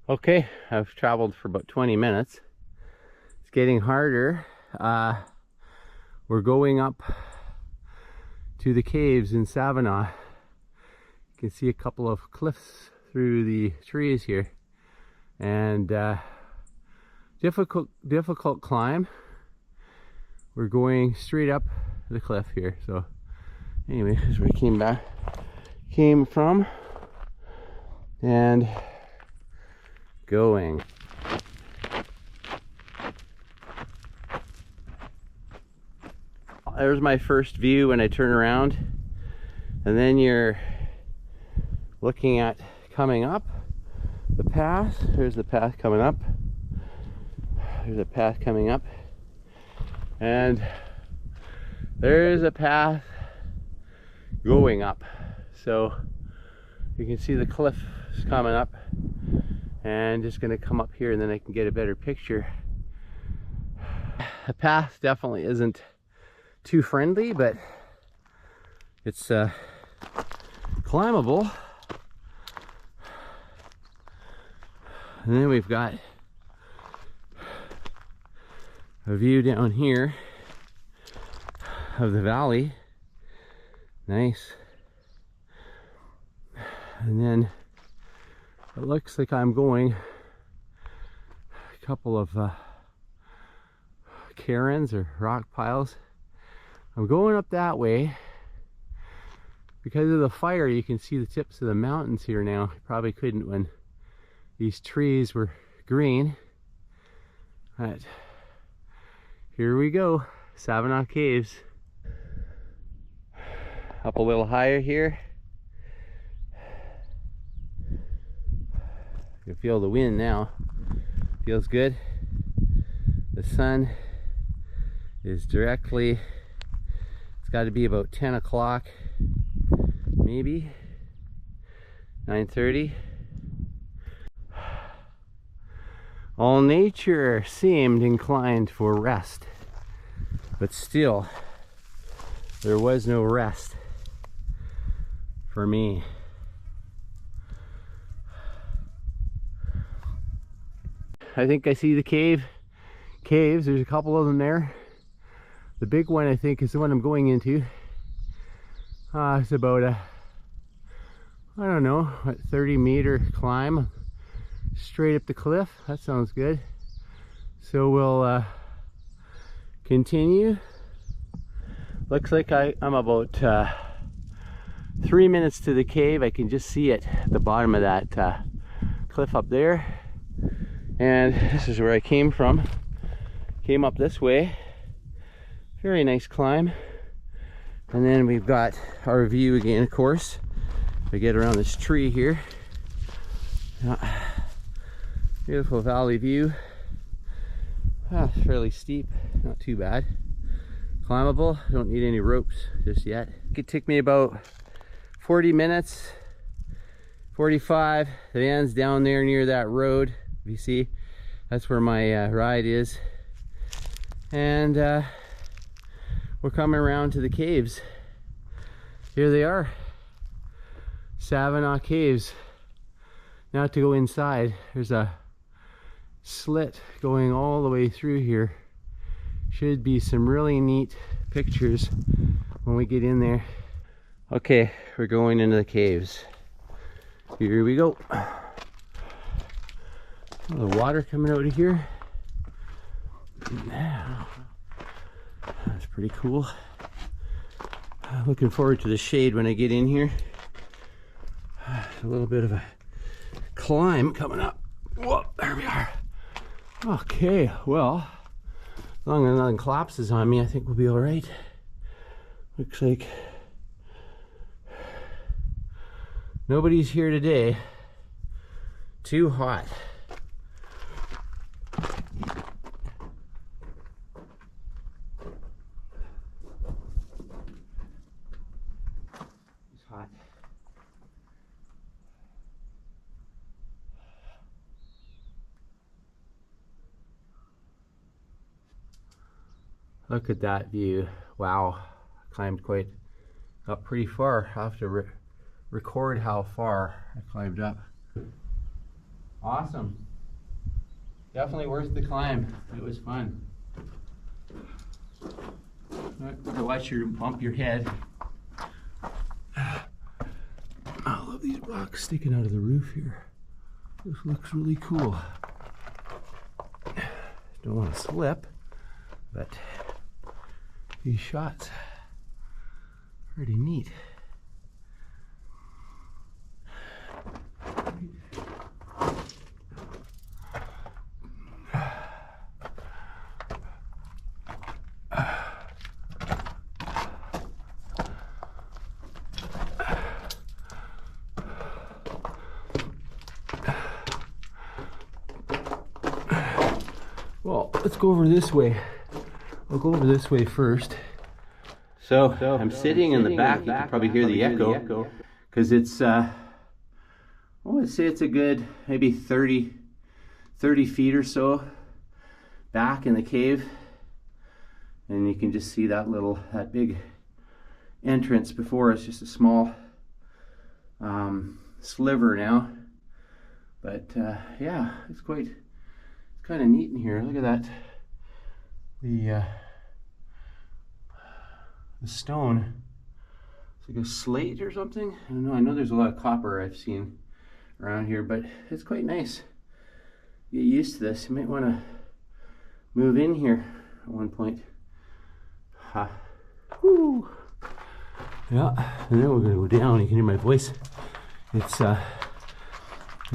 Okay, I've traveled for about 20 minutes. It's getting harder. We're going up to the caves in Savona. You can see a couple of cliffs through the trees here, and difficult climb. We're going straight up the cliff here. So anyway, this is where I came from, and going. There's my first view when I turn around, and then you're looking at coming up the path. There's the path coming up. There's a path coming up, and there's a path going up. So you can see the cliff is coming up, and just going to come up here and then I can get a better picture. The path definitely isn't too friendly, but it's climbable. And then we've got a view down here of the valley. Nice. And then it looks like I'm going a couple of cairns or rock piles. I'm going up that way. Because of the fire, you can see the tips of the mountains here now. You probably couldn't when these trees were green. But here we go, Savona Caves. Up a little higher here. You can feel the wind now. Feels good. The sun is directly, it's got to be about 10 o'clock, maybe 9:30. All nature seemed inclined for rest, but still there was no rest for me. I think I see the caves. There's a couple of them there. The big one I think is the one I'm going into. It's about a, I don't know, what, 30-meter climb straight up the cliff. That sounds good. So we'll continue. Looks like I'm about 3 minutes to the cave. I can just see it at the bottom of that cliff up there. And this is where I came from. Came up this way. Very nice climb. And then we've got our view again, of course. We get around this tree here. Beautiful valley view. Fairly steep, not too bad. Climbable, don't need any ropes just yet. It could take me about 40 minutes, 45. The van's down there near that road. If you see, that's where my ride is. And we're coming around to the caves. Here they are, Savona Caves. Now to go inside, there's a slit going all the way through here. Should be some really neat pictures when we get in there. Okay, we're going into the caves. Here we go. Oh, the water coming out of here. That's pretty cool. Looking forward to the shade when I get in here. A little bit of a climb coming up. Whoa, there we are. Okay, well, as long as nothing collapses on me, I think we'll be all right. Looks like nobody's here today. Too hot. It's hot. Look at that view. Wow, I climbed up pretty far. I'll have to record how far I climbed up. Awesome. Definitely worth the climb. It was fun. Better watch your bump your head. I love these rocks sticking out of the roof here. This looks really cool. Don't want to slip, but these shots are pretty neat. Well, let's go over this way. I'll go over this way first. So I'm sitting in the back. You can probably hear the echo because it's, I would say it's a good maybe 30 feet or so back in the cave. And you can just see that big entrance before us, just a small sliver now. But yeah, it's kind of neat in here. Look at that. The stone. It's like a slate or something. I don't know. I know there's a lot of copper I've seen around here, but it's quite nice. Get used to this. You might want to move in here at one point. Ha. Woo. Yeah, and then we're going to go down. You can hear my voice. It's a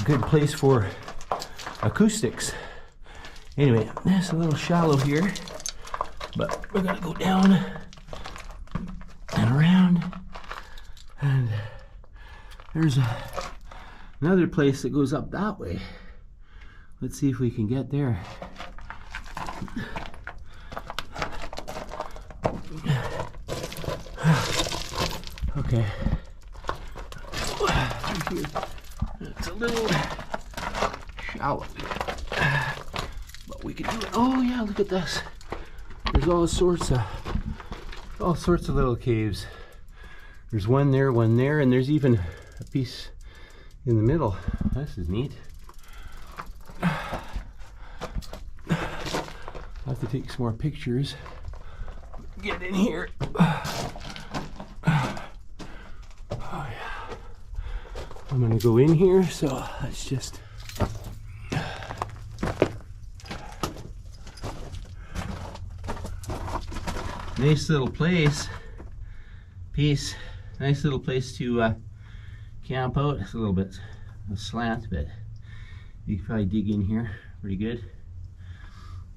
good place for acoustics. Anyway, it's a little shallow here, but we're gonna go down and around, and there's another place that goes up that way. Let's see if we can get there. Okay. It's a little shallow. We can do it. Oh yeah, look at this. There's all sorts of little caves. There's one there, and there's even a piece in the middle. This is neat. I'll have to take some more pictures. Get in here. Oh yeah. I'm gonna go in here, so let's just nice little place. Nice little place to camp out. It's a little bit of a slant, but you can probably dig in here pretty good.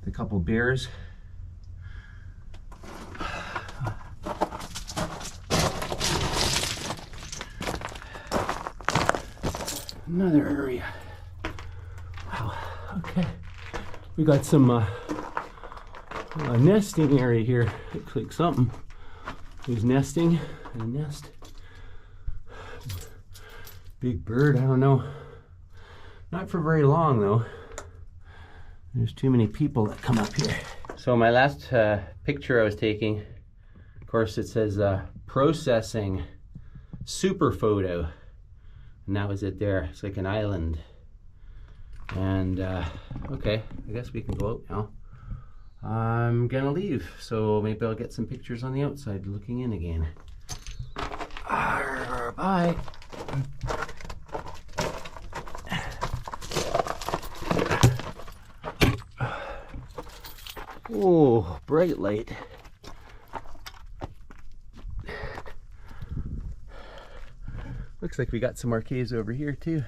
A couple bears. Another area. Wow. Okay. We got some a nesting area here. Looks like something was nesting in a nest. Big bird, I don't know. Not for very long though. There's too many people that come up here. So my last picture I was taking, of course it says processing super photo. And that was it there. It's like an island. And okay, I guess we can go out now. I'm gonna leave, so maybe I'll get some pictures on the outside looking in again. Bye. Oh, bright light. Looks like we got some more caves over here too.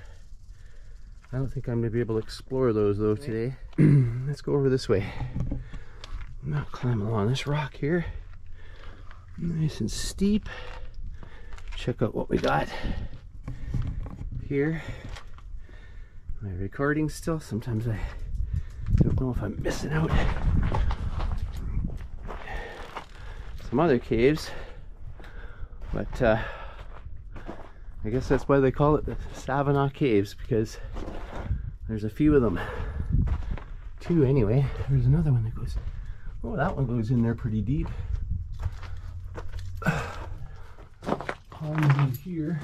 I don't think I'm gonna be able to explore those though today. Let's go over this way. I'm not climbing along this rock here. Nice and steep. Check out what we got here. Am I recording still? Sometimes I don't know if I'm missing out. Some other caves, but I guess that's why they call it the Savona Caves, because there's a few of them. Two anyway. There's another one that goes, oh, that one goes in there pretty deep. Pond in here.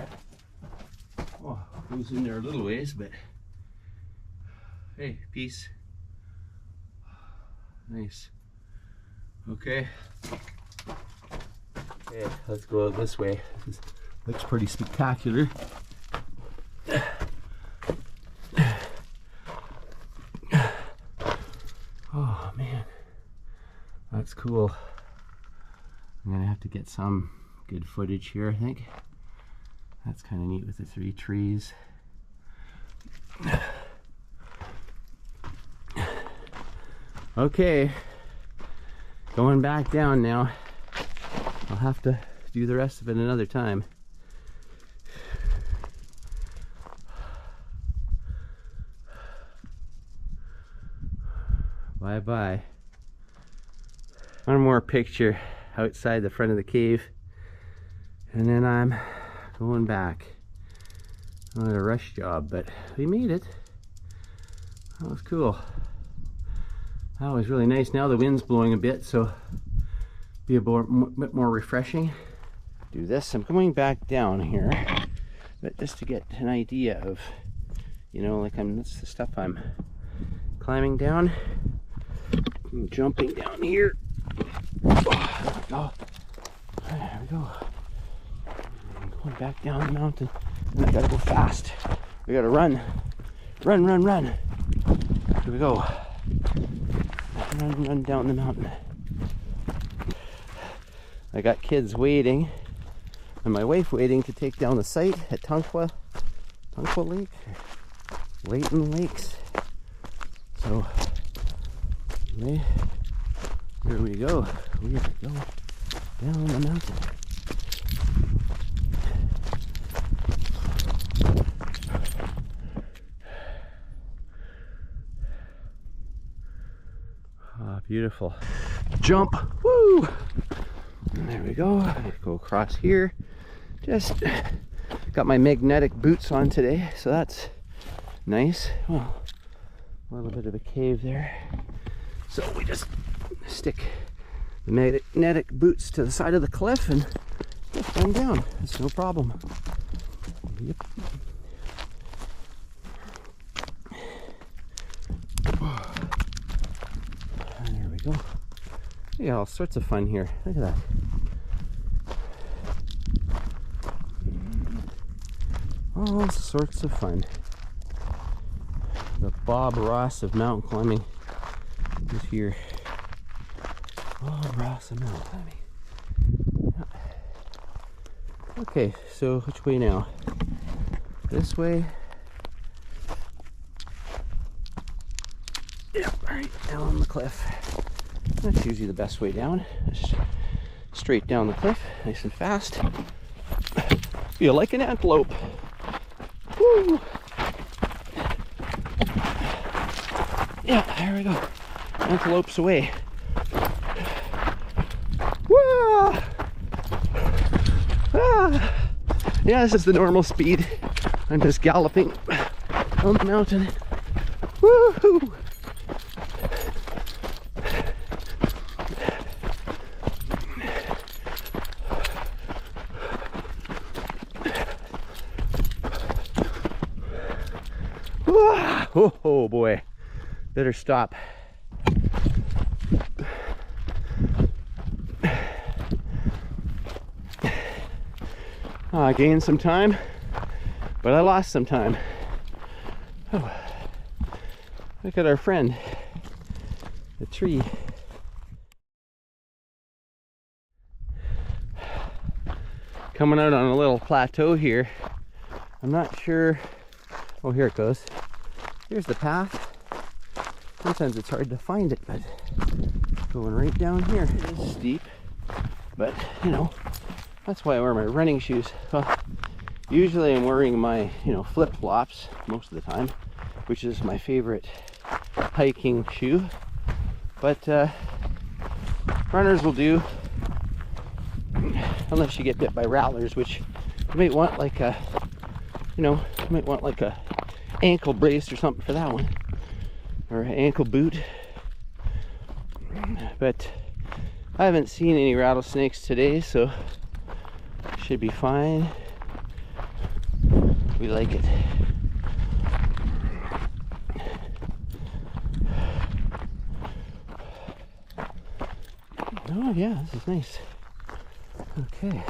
Oh, goes in there a little ways, but Hey, peace. Nice. Okay. Okay, let's go out this way. This looks pretty spectacular. Oh man, that's cool. I'm gonna have to get some good footage here, I think. That's kind of neat with the 3 trees. Okay, going back down now. I'll have to do the rest of it another time. Bye bye. One more picture outside the front of the cave, and then I'm going back. Not a rush job, but we made it. That was cool. That was really nice. Now the wind's blowing a bit, so be a bit more refreshing. Do this. I'm coming back down here, but just to get an idea of, you know, like that's the stuff I'm climbing down. I'm jumping down here. Oh, there we go. I'm going back down the mountain, and I gotta go fast. We gotta run. Run, run, run. Here we go. Run down the mountain. I got kids waiting, and my wife waiting to take down the site at Tunkwa Lake, Layton Lakes. So, here we go. We are going down the mountain. Ah, beautiful. Jump! Woo! And there we go. Go across here. Just got my magnetic boots on today, so that's nice. Oh, a little bit of a cave there. So we just stick the magnetic boots to the side of the cliff and just run down. It's no problem. Yep. There we go. We got all sorts of fun here. Look at that. All sorts of fun. The Bob Ross of mountain climbing is here. Bob Ross of mountain climbing. Yeah. Okay, so which way now? This way. Yeah, right down the cliff. That's usually the best way down. Just straight down the cliff, nice and fast. Feel like an antelope. Woo! Yeah, there we go. Antelopes away. Woo! Ah! Yeah, this is the normal speed. I'm just galloping down the mountain. Woohoo! Oh boy, better stop. I gained some time, but I lost some time. Oh, look at our friend, the tree. Coming out on a little plateau here. I'm not sure. Oh, here it goes. Here's the path. Sometimes it's hard to find it, but going right down here. It is steep, but you know, that's why I wear my running shoes. Well, usually I'm wearing my, flip-flops most of the time, which is my favorite hiking shoe. But runners will do, unless you get bit by rattlers, which you might want like a, ankle brace or something for that one, or an ankle boot. But I haven't seen any rattlesnakes today, so should be fine. We like it. Oh yeah, this is nice. Okay.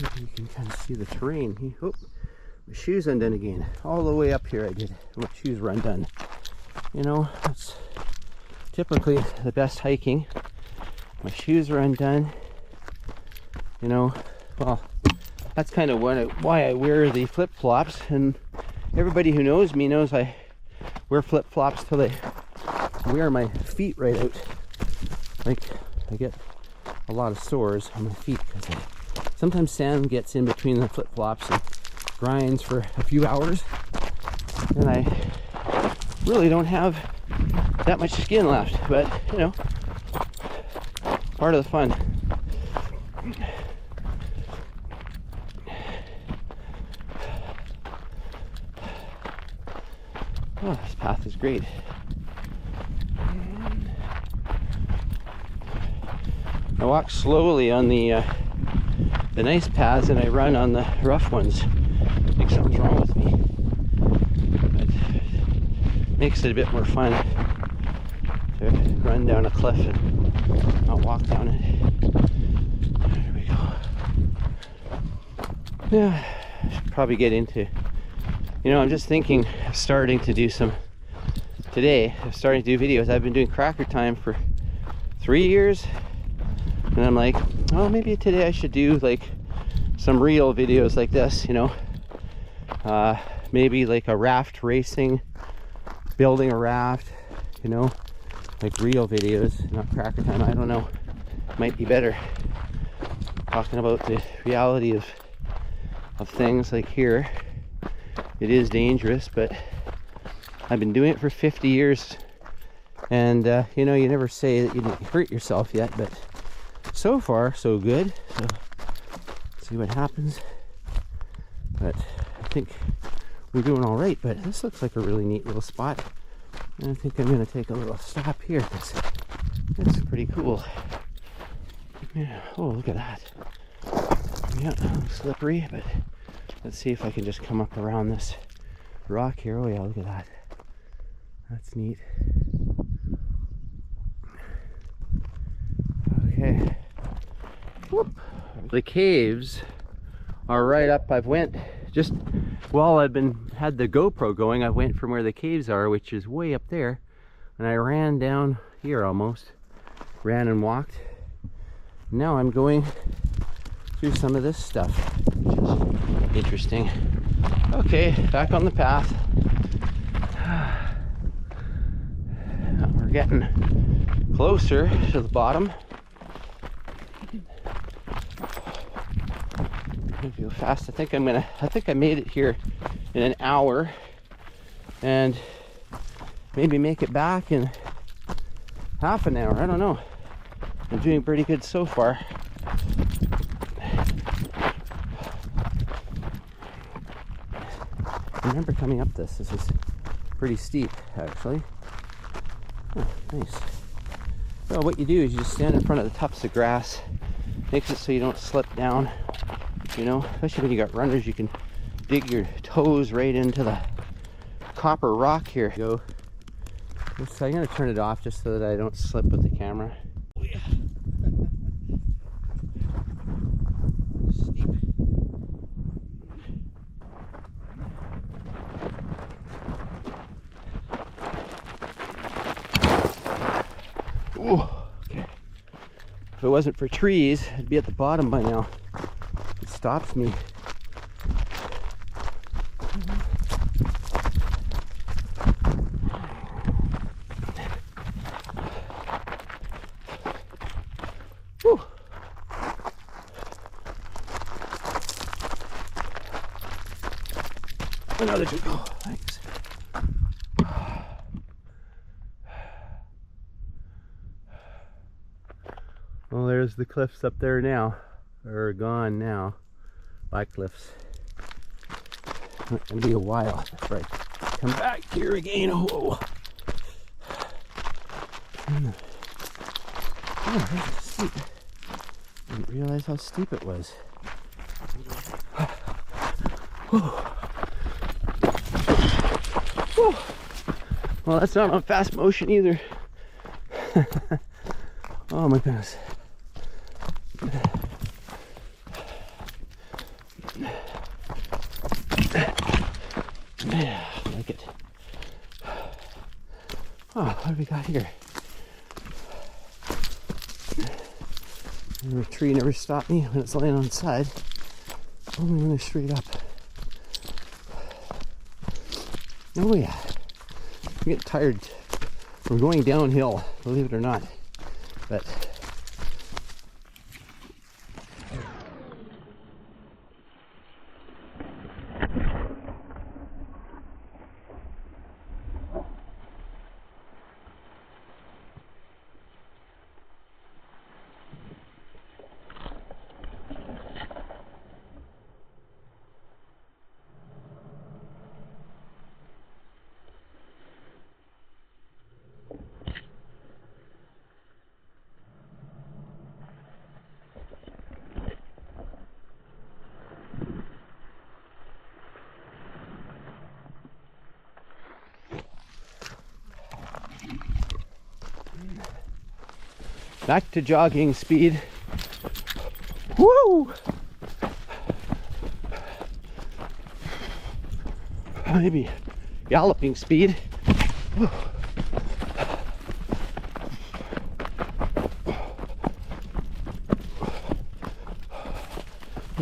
Maybe you can kind of see the terrain. Oh, my shoes undone again. All the way up here I did. My shoes were undone. You know, that's typically the best hiking. My shoes are undone. You know, well, that's kind of why I wear the flip-flops. And everybody who knows me knows I wear flip-flops till they wear my feet right out. Like, I get a lot of sores on my feet because sometimes sand gets in between the flip-flops and grinds for a few hours. And I really don't have that much skin left, but you know, part of the fun. Oh, this path is great. I walk slowly on the nice paths, and I run on the rough ones. I think something's wrong with me. It makes it a bit more fun to run down a cliff and not walk down it. There we go. Yeah, I should probably get into, you know, I'm just thinking of starting to do some, today, I'm starting to do videos. I've been doing Cracker Time for 3 years, and I'm like, oh, maybe today I should do like some real videos like this, you know. Maybe like a raft racing, building a raft, you know, like real videos, not Cracker Time. I don't know, might be better talking about the reality of things. Like here, it is dangerous, but I've been doing it for 50 years, and you know, you never say that you didn't hurt yourself yet, but so far so good. So let's see what happens. But I think we're doing all right. But this looks like a really neat little spot, and I think I'm going to take a little stop here because it's pretty cool. Yeah. Oh, look at that. Yeah, slippery, but let's see if I can just come up around this rock here. Oh yeah, look at that. That's neat. Okay. Whoop. The caves are right up. I've went just while I've had the GoPro going, I went from where the caves are, which is way up there, and I ran down here almost. Ran and walked. Now I'm going through some of this stuff, which is interesting. Okay, back on the path. We're getting closer to the bottom. If you go fast, I think I made it here in an hour, and maybe make it back in half an hour. I don't know. I'm doing pretty good so far. I remember coming up this. This is pretty steep, actually. Oh, nice. Well, what you do is you just stand in front of the tufts of grass. Makes it so you don't slip down. You know, especially when you got runners, you can dig your toes right into the copper rock here. So I'm going to turn it off just so that I don't slip with the camera. Oh, yeah. Steep. Ooh, okay. If it wasn't for trees, I'd be at the bottom by now. It stops me. Whew. Another two. Oh, thanks. Well, there's the cliffs up there now. They're gone now. Black cliffs. It's gonna be a while before I come back here again. Oh, oh, that's steep. Didn't realize how steep it was. Well, that's not on fast motion either. Oh my goodness. Yeah, I like it. Oh, what do we got here? The tree never stopped me when it's laying on its side. Only when it's straight up. Oh yeah. I get tired from going downhill, believe it or not. But back to jogging speed. Woo! Maybe galloping speed. We'll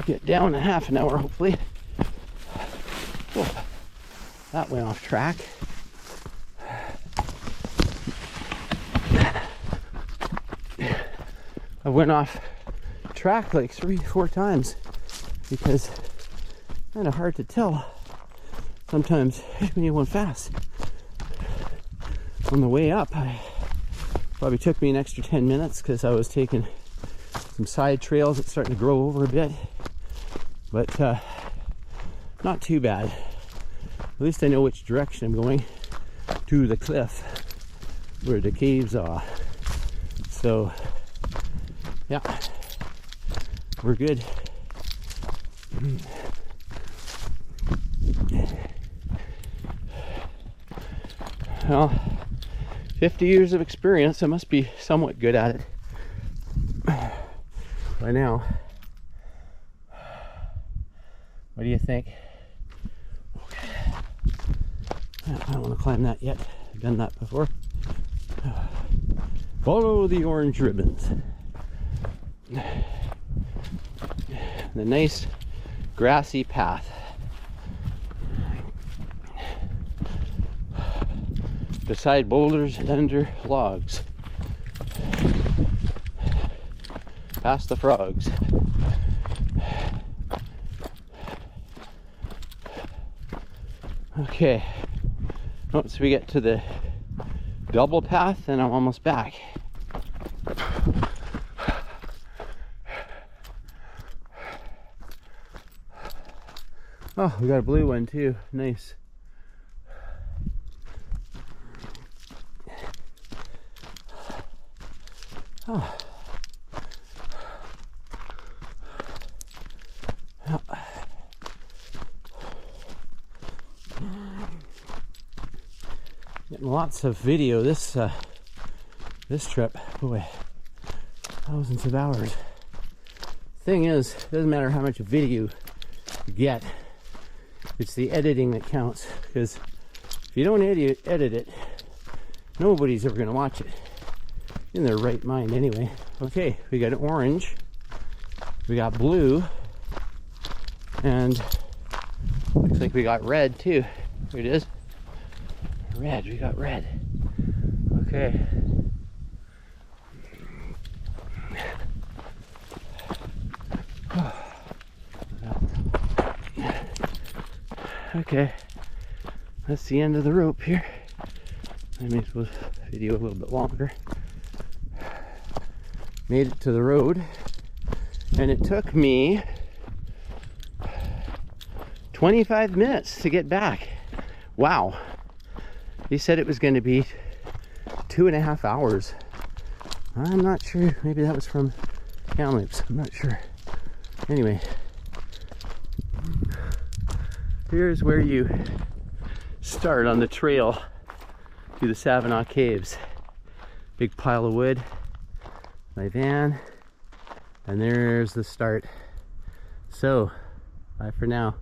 get down in half an hour, hopefully. Oh, that went off track. I went off track like 3-4 times because it's kind of hard to tell sometimes when you went fast. On the way up, probably took me an extra 10 minutes because I was taking some side trails that's starting to grow over a bit, but not too bad. At least I know which direction I'm going, to the cliff where the caves are. So yeah, we're good. Well, 50 years of experience, I must be somewhat good at it by now. What do you think? Okay. I don't want to climb that yet. I've done that before. Follow the orange ribbons. The nice grassy path. Beside boulders and under logs. Past the frogs. Okay. Once we get to the double path, then I'm almost back. Oh, we got a blue one too. Nice. Oh. Getting lots of video this trip. Boy, thousands of hours. Thing is, it doesn't matter how much video you get. It's the editing that counts, because if you don't edit it, nobody's ever going to watch it. In their right mind, anyway. Okay, we got orange, we got blue, and looks like we got red too. Here it is. Red, we got red. Okay. Okay, that's the end of the rope here. I may as well video a little bit longer. Made it to the road, and it took me 25 minutes to get back. Wow. He said it was going to be 2.5 hours. I'm not sure. Maybe that was from Kamloops. I'm not sure. Anyway, here's where you start on the trail to the Savona Caves. Big pile of wood, my van, and there's the start. So, bye for now.